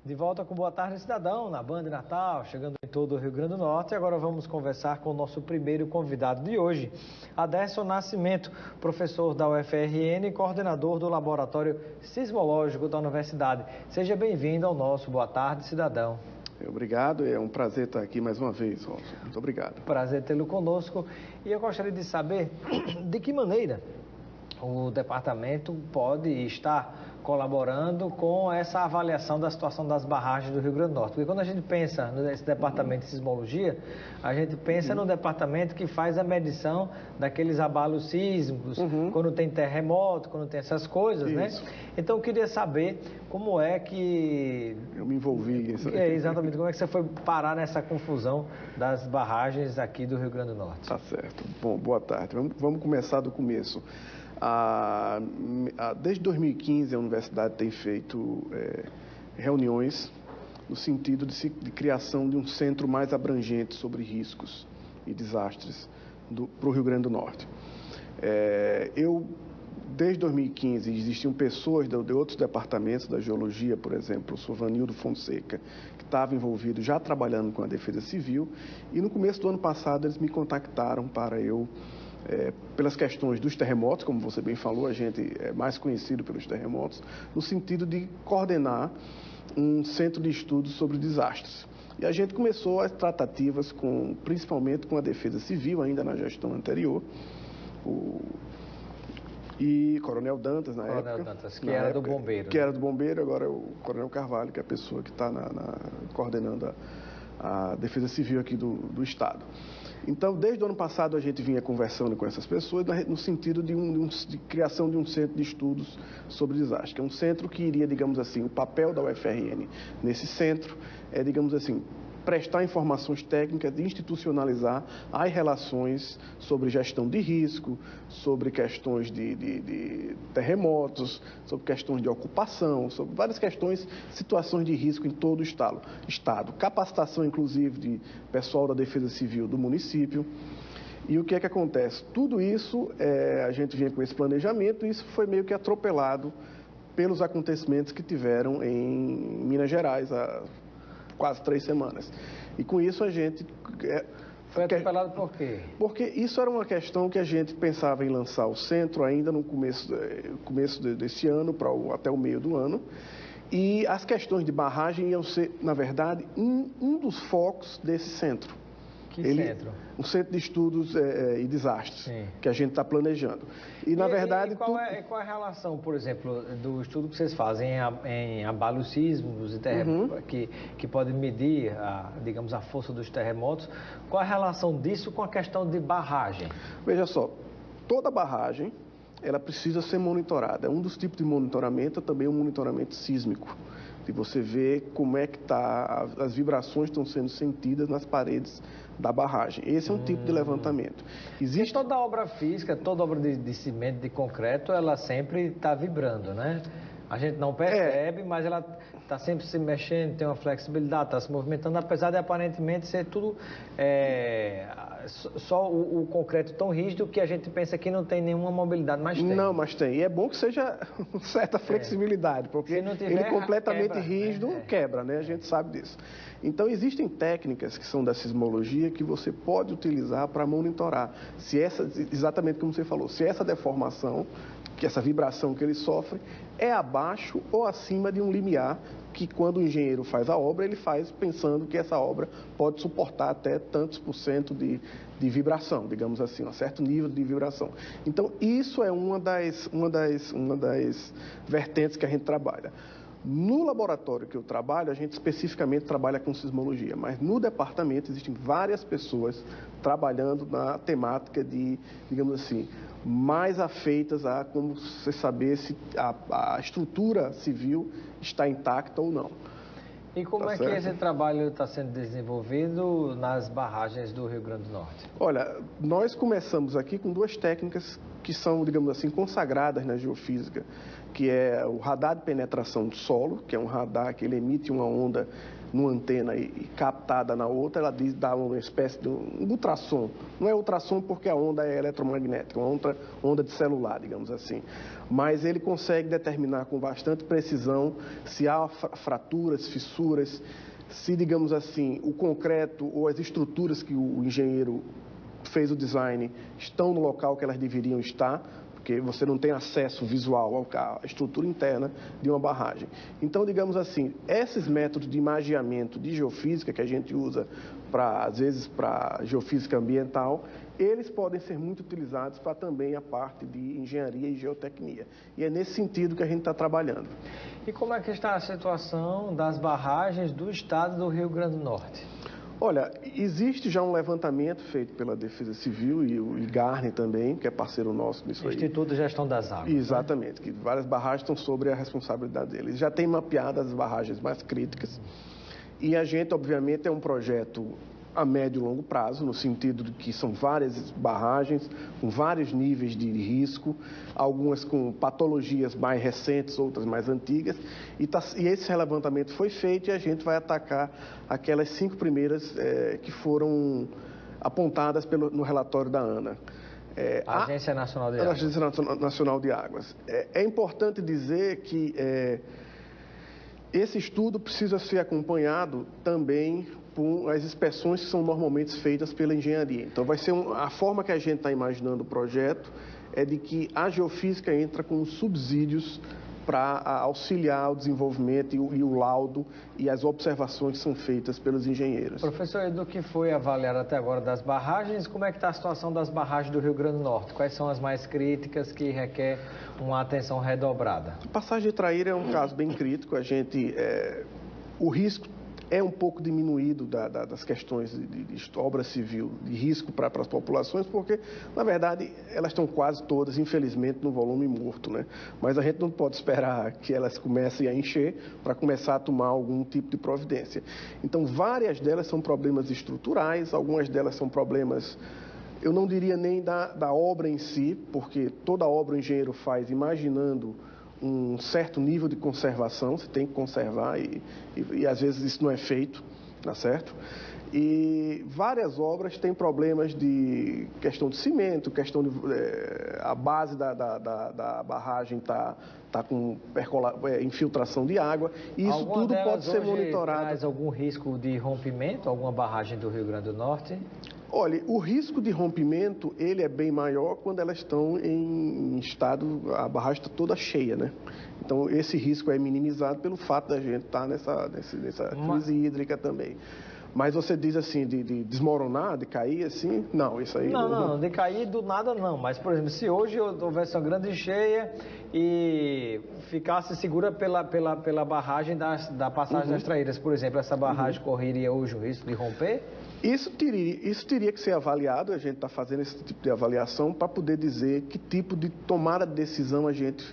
De volta com Boa Tarde Cidadão, na Band Natal, chegando em todo o Rio Grande do Norte. E agora vamos conversar com o nosso primeiro convidado de hoje, Aderson Nascimento, professor da UFRN e coordenador do Laboratório Sismológico da Universidade. Seja bem-vindo ao nosso Boa Tarde Cidadão. Obrigado, é um prazer estar aqui mais uma vez, Robson. Muito obrigado. Prazer tê-lo conosco. E eu gostaria de saber de que maneira o departamento pode estar colaborando com essa avaliação da situação das barragens do Rio Grande do Norte. Porque quando a gente pensa nesse departamento de sismologia, a gente pensa no departamento que faz a medição daqueles abalos sísmicos, quando tem terremoto, quando tem essas coisas, né? Então eu queria saber como é que... Eu me envolvi nisso. Exatamente, como é que você foi parar nessa confusão das barragens aqui do Rio Grande do Norte? Tá certo. Bom, boa tarde. Vamos começar do começo. Desde 2015, a universidade tem feito reuniões no sentido de criação de um centro mais abrangente sobre riscos e desastres para o Rio Grande do Norte. Desde 2015, existiam pessoas de outros departamentos da geologia, por exemplo, o Sovanildo Fonseca, que estava envolvido já trabalhando com a Defesa Civil, e no começo do ano passado eles me contactaram para eu... pelas questões dos terremotos, como você bem falou, a gente é mais conhecido pelos terremotos, no sentido de coordenar um centro de estudos sobre desastres. E a gente começou as tratativas principalmente com a Defesa Civil, ainda na gestão anterior, e Coronel Dantas, na época. Coronel Dantas, que era do Bombeiro. Que era do Bombeiro, agora é o Coronel Carvalho, que é a pessoa que está coordenando a Defesa Civil aqui do Estado. Então, desde o ano passado, a gente vinha conversando com essas pessoas no sentido de criação de um centro de estudos sobre desastre, que é um centro que iria, digamos assim, o papel da UFRN nesse centro é, digamos assim, prestar informações técnicas e institucionalizar as relações sobre gestão de risco, sobre questões de terremotos, sobre questões de ocupação, sobre várias questões, situações de risco em todo o estado. Capacitação, inclusive, de pessoal da Defesa Civil do município. E o que é que acontece? Tudo isso, a gente vinha com esse planejamento e isso foi meio que atropelado pelos acontecimentos que tiveram em Minas Gerais há quase 3 semanas. E com isso a gente... Foi atropelado por quê? Porque isso era uma questão que a gente pensava em lançar o centro ainda no começo desse ano, até o meio do ano. E as questões de barragem iam ser, na verdade, um dos focos desse centro. Que centro? Um centro de estudos e desastres, que a gente está planejando. E, na verdade... qual é a relação, por exemplo, do estudo que vocês fazem em abalos sísmicos e terremotos, que podem medir, digamos, a força dos terremotos? Qual a relação disso com a questão de barragem? Veja só, toda barragem, ela precisa ser monitorada. Um dos tipos de monitoramento é também o monitoramento sísmico. E você vê como é que as vibrações estão sendo sentidas nas paredes da barragem. Esse é um tipo de levantamento. Existe toda obra física, toda obra de cimento, de concreto, ela sempre está vibrando, né? A gente não percebe, mas ela está sempre se mexendo, tem uma flexibilidade, está se movimentando, apesar de aparentemente ser tudo só o concreto tão rígido que a gente pensa que não tem nenhuma mobilidade, mas tem. Não, mas tem. E é bom que seja certa flexibilidade, porque ele completamente rígido quebra, né? A gente sabe disso. Então, existem técnicas que são da sismologia que você pode utilizar para monitorar se exatamente como você falou, se essa deformação, que essa vibração que ele sofre é abaixo ou acima de um limiar que, quando o engenheiro faz a obra, ele faz pensando que essa obra pode suportar até tantos % de vibração, digamos assim, um certo nível de vibração. Então, isso é uma das vertentes que a gente trabalha. No laboratório que eu trabalho, a gente especificamente trabalha com sismologia, mas no departamento existem várias pessoas trabalhando na temática de, digamos assim, mais afeitas a como você saber se a estrutura civil está intacta ou não. E como que esse trabalho está sendo desenvolvido nas barragens do Rio Grande do Norte? Olha, nós começamos aqui com 2 técnicas que são, digamos assim, consagradas na geofísica, que é o radar de penetração do solo, que é um radar que ele emite uma onda numa antena e captada na outra, ela dá uma espécie de um ultrassom. Não é ultrassom porque a onda é eletromagnética, uma onda de celular, digamos assim. Mas ele consegue determinar com bastante precisão se há fraturas, fissuras, se, digamos assim, o concreto ou as estruturas que o engenheiro fez o design estão no local que elas deveriam estar, porque você não tem acesso visual à estrutura interna de uma barragem. Então, digamos assim, esses métodos de imageamento de geofísica que a gente usa, às vezes, para geofísica ambiental, eles podem ser muito utilizados para também a parte de engenharia e geotecnia. E é nesse sentido que a gente está trabalhando. E como é que está a situação das barragens do estado do Rio Grande do Norte? Olha, existe já um levantamento feito pela Defesa Civil e o IGARNE também, que é parceiro nosso nisso aí. Instituto de Gestão das Águas. Exatamente, que várias barragens estão sobre a responsabilidade deles. Já tem mapeado as barragens mais críticas e a gente, obviamente, é um projeto a médio e longo prazo, no sentido de que são várias barragens com vários níveis de risco, algumas com patologias mais recentes, outras mais antigas, e esse levantamento foi feito e a gente vai atacar aquelas 5 primeiras que foram apontadas no relatório da ANA. A Agência Nacional de Águas. A Agência Nacional de Águas. É importante dizer que esse estudo precisa ser acompanhado também com as inspeções que são normalmente feitas pela engenharia. Então, vai ser a forma que a gente está imaginando o projeto é de que a geofísica entra com subsídios para auxiliar o desenvolvimento e o laudo e as observações que são feitas pelos engenheiros. Professor, e do que foi avaliado até agora das barragens, como é que está a situação das barragens do Rio Grande do Norte? Quais são as mais críticas que requer uma atenção redobrada? A passagem de Traíra é um caso bem crítico. O risco é um pouco diminuído das questões de obra civil, de risco para as populações, porque, na verdade, elas estão quase todas, infelizmente, no volume morto, né? Mas a gente não pode esperar que elas comecem a encher para começar a tomar algum tipo de providência. Então, várias delas são problemas estruturais, algumas delas são problemas, eu não diria nem da obra em si, porque toda obra o engenheiro faz imaginando um certo nível de conservação, você tem que conservar e às vezes isso não é feito, tá certo? E várias obras têm problemas de questão de cimento, questão de a base da barragem está com infiltração de água, e isso tudo pode ser monitorado. Traz algum risco de rompimento, alguma barragem do Rio Grande do Norte? Olha, o risco de rompimento, ele é bem maior quando elas estão em estado, a barragem está toda cheia, né? Então, esse risco é minimizado pelo fato da gente estar nessa crise hídrica também. Mas você diz assim, de desmoronar, de cair assim, não, isso aí... Não, de cair do nada não, mas, por exemplo, se hoje houvesse uma grande cheia e ficasse segura pela barragem da passagem das Traíras, por exemplo, essa barragem correria hoje o risco de romper? Isso teria que ser avaliado, a gente está fazendo esse tipo de avaliação para poder dizer que tipo de tomada de decisão a gente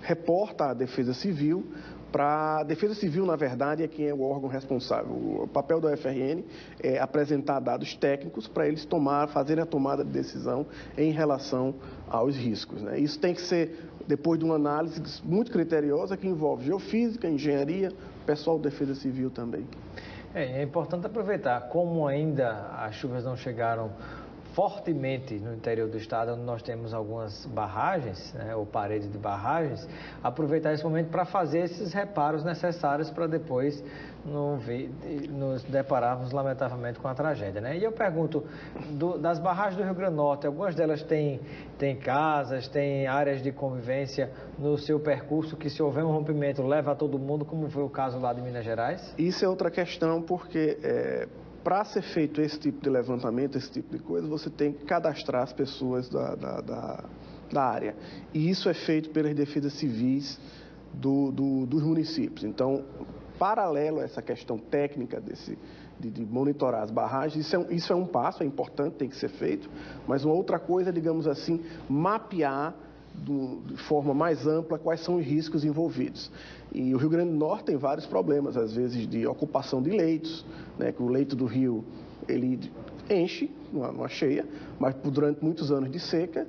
reporta à Defesa Civil. A Defesa Civil, na verdade, é quem é o órgão responsável. O papel da UFRN é apresentar dados técnicos para eles fazerem a tomada de decisão em relação aos riscos, né? Isso tem que ser depois de uma análise muito criteriosa que envolve geofísica, engenharia, pessoal da Defesa Civil também. É importante aproveitar, como ainda as chuvas não chegaram fortemente no interior do estado, onde nós temos algumas barragens, né, ou paredes de barragens, aproveitar esse momento para fazer esses reparos necessários para depois nos depararmos lamentavelmente com a tragédia, né? E eu pergunto, das barragens do Rio Grande do Norte, algumas delas têm casas, têm áreas de convivência no seu percurso que, se houver um rompimento, leva a todo mundo, como foi o caso lá de Minas Gerais? Isso é outra questão, porque para ser feito esse tipo de levantamento, esse tipo de coisa, você tem que cadastrar as pessoas da área. E isso é feito pelas defesas civis dos municípios. Então, paralelo a essa questão técnica de monitorar as barragens, isso é um passo, é importante, tem que ser feito, mas uma outra coisa, digamos assim, mapear de forma mais ampla quais são os riscos envolvidos. E o Rio Grande do Norte tem vários problemas, às vezes de ocupação de leitos, né, que o leito do rio ele enche numa cheia, mas durante muitos anos de seca,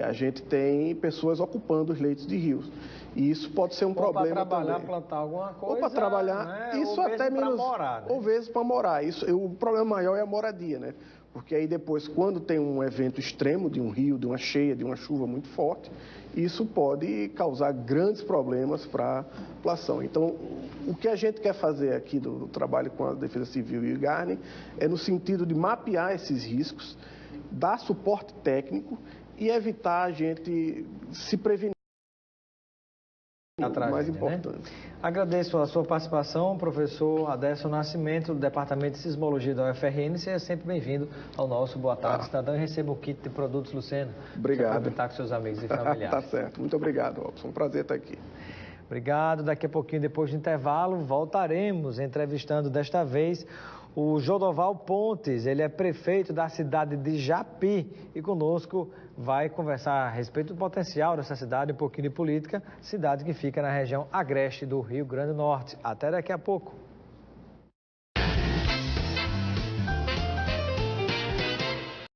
a gente tem pessoas ocupando os leitos de rios. E isso pode ser um problema para trabalhar, também. Plantar alguma coisa. Ou para trabalhar, né? isso ou até menos. Morar, né? Ou vezes para morar. O problema maior é a moradia, né? Porque aí depois, quando tem um evento extremo de um rio, de uma cheia, de uma chuva muito forte, isso pode causar grandes problemas para a população. Então, o que a gente quer fazer aqui do trabalho com a Defesa Civil e o IGARNE é no sentido de mapear esses riscos, dar suporte técnico e evitar a gente se prevenir. Tragédia, mais importante. Né? Agradeço a sua participação, professor Adécio Nascimento, do Departamento de Sismologia da UFRN. Seja sempre bem-vindo ao nosso Boa Tarde Cidadão e receba o kit de produtos Lucena. Obrigado. Para aproveitar com seus amigos e familiares. Tá certo. Muito obrigado, Robson. Um prazer estar aqui. Obrigado. Daqui a pouquinho, depois do intervalo, voltaremos entrevistando desta vez o Jodoval Pontes. Ele é prefeito da cidade de Japi e conosco vai conversar a respeito do potencial dessa cidade, um pouquinho de política, cidade que fica na região agreste do Rio Grande do Norte. Até daqui a pouco.